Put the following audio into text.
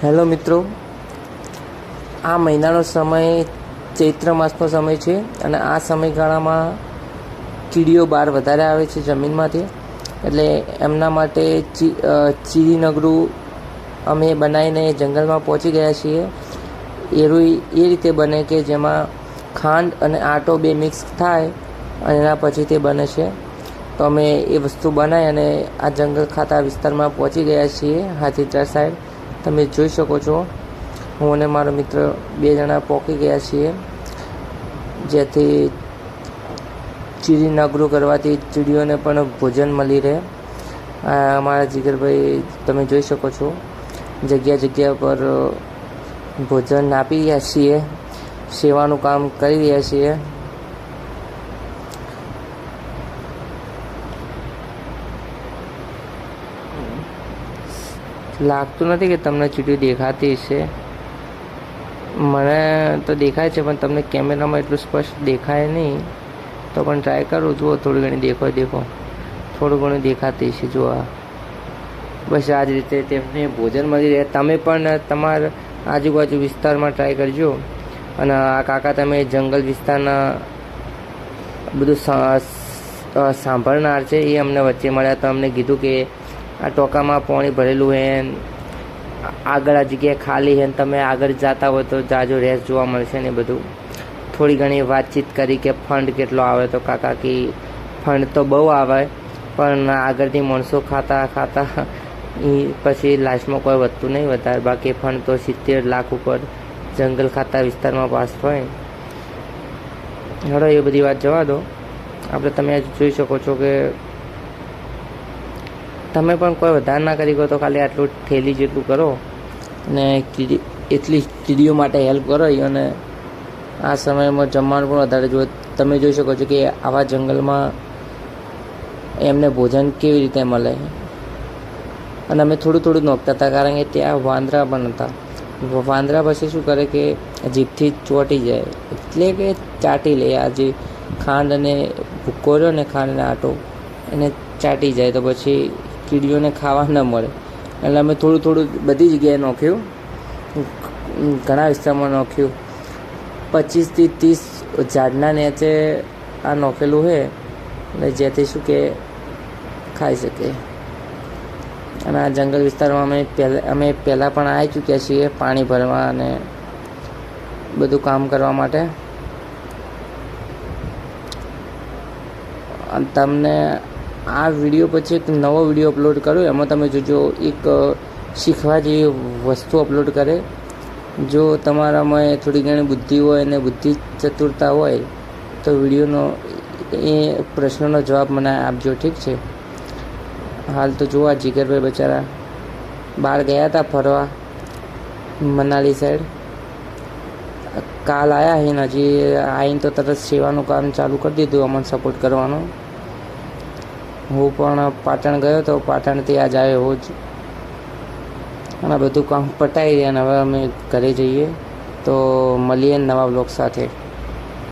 Hello મિત્રો, આ મહિનાનો સમય ચૈત્ર માસનો સમય છે અને આ સમયગાળામાં કીડીઓ બહાર વધારે આવે છે જમીનમાંથી. એટલે એમના માટે ચીરી નગરું અમે બનાવીને જંગલમાં પહોંચી ગયા છીએ. એ રીતે બને કે જેમાં ખાંડ અને આટો બે મિક્સ થાય અને એના પછી તે બને છે. તો અમે એ વસ્તુ બનાવી અને આ જંગલ ખાતા વિસ્તારમાં પહોંચી ગયા છીએ. હાથીદ્રા સાઈડ તમે જોઈ શકો છો. હું અને મારો મિત્ર 2 જણા પહોંચી ગયા છીએ, જેથી ચીરી નગરું કરવાથી ચીડીઓને પણ ભોજન મળી રહે. અમારા જીગરભાઈ તમે જોઈ શકો છો, જગ્યા પર ભોજન આપી રહ્યા છીએ, સેવાનું કામ કરી રહ્યા છીએ. લાગતું નથી કે તમને ચીડીઓ દેખાતી હશે. મને તો દેખાય છે, પણ તમને કેમેરામાં એટલું સ્પષ્ટ દેખાય નહીં. તો પણ ટ્રાય કરું, જુઓ થોડી ઘણી દેખો થોડું ઘણું દેખાતી છે. જુઓ, બસ આ જ રીતે તેમને ભોજન મળી રહે. તમે પણ તમારા આજુબાજુ વિસ્તારમાં ટ્રાય કરજો. અને આ કાકા તમે જંગલ વિસ્તારના બધું સાંભળનાર છે, એ અમને વચ્ચે મળ્યા તો અમને કીધું કે આ ટોકામાં પાણી ભરેલું હે, આગળ આ જગ્યાએ ખાલી છે, તમે આગળ જતા હોય તો જાજો રેસ જોવા મળશે ને બધું. થોડી ઘણી વાતચીત કરી કે ફંડ કેટલો આવે, તો કાકા કે ફંડ તો બહુ આવે, પણ આગળથી માણસો ખાતા એ પછી લાસ્ટમાં કોઈ વધતું નહીં વધારે. બાકી ફંડ તો 70 લાખ ઉપર જંગલ ખાતા વિસ્તારમાં પાસ થાય. હવે એ બધી વાત જવા દો. આપણે તમે જોઈ શકો છો કે તમે પણ કોઈ વધારે ના કરી ગયો તો ખાલી આટલું થેલી જેટલું કરો અને એટલી કીડીઓ માટે હેલ્પ કરો. અને આ સમયમાં જમવાનું પણ વધારે જુઓ. તમે જોઈ શકો છો કે આવા જંગલમાં એમને ભોજન કેવી રીતે મળે. અને અમે થોડું નોખતા હતા, કારણ કે ત્યાં વાંદરા પણ હતા. વાંદરા પછી શું કરે કે જીભથી ચોંટી જાય, એટલે કે ચાટી લે. આ જે ખાંડ અને ભૂક્કો રહ્યો ને, ખાંડ અને આટો એને ચાટી જાય, તો પછી કીડીઓને ખાવા ન મળે. એટલે અમે થોડું બધી જગ્યાએ નોખ્યું, ઘણા વિસ્તારમાં નોખ્યું. 25 થી 30 ઝાડના નીચે આ નોખેલું છે, એટલે જેથી શું કે ખાઈ શકે. અને આ જંગલ વિસ્તારમાં અમે પહેલાં પણ આવી ચૂક્યા છીએ પાણી ભરવા અને બધું કામ કરવા માટે. તમને આ વિડીયો પછી એક નવો વિડીયો અપલોડ કર્યો, એમાં તમે જોજો એક શીખવા જેવી વસ્તુ અપલોડ કરે. જો તમારામાં થોડી ઘણી બુદ્ધિ હોય અને બુદ્ધિ ચતુરતા હોય તો વિડીયોનો એ પ્રશ્નનો જવાબ મને આપજો, ઠીક છે? હાલ તો જુઓ, આ જીગરભાઈ બચારા બહાર ગયા હતા ફરવા મનાલી સાઈડ. કાલ આવ્યા છે ને હજી આવીને તો તરત સેવાનું કામ ચાલુ કરી દીધું, અમને સપોર્ટ કરવાનું. હું પણ પાટણ ગયો તો પાટણથી આજ આવ્યો એવો જ. અને બધું કામ પતાવી રહ્યા અને હવે અમે ઘરે જઈએ. તો મળીએ નવા બ્લોગ સાથે.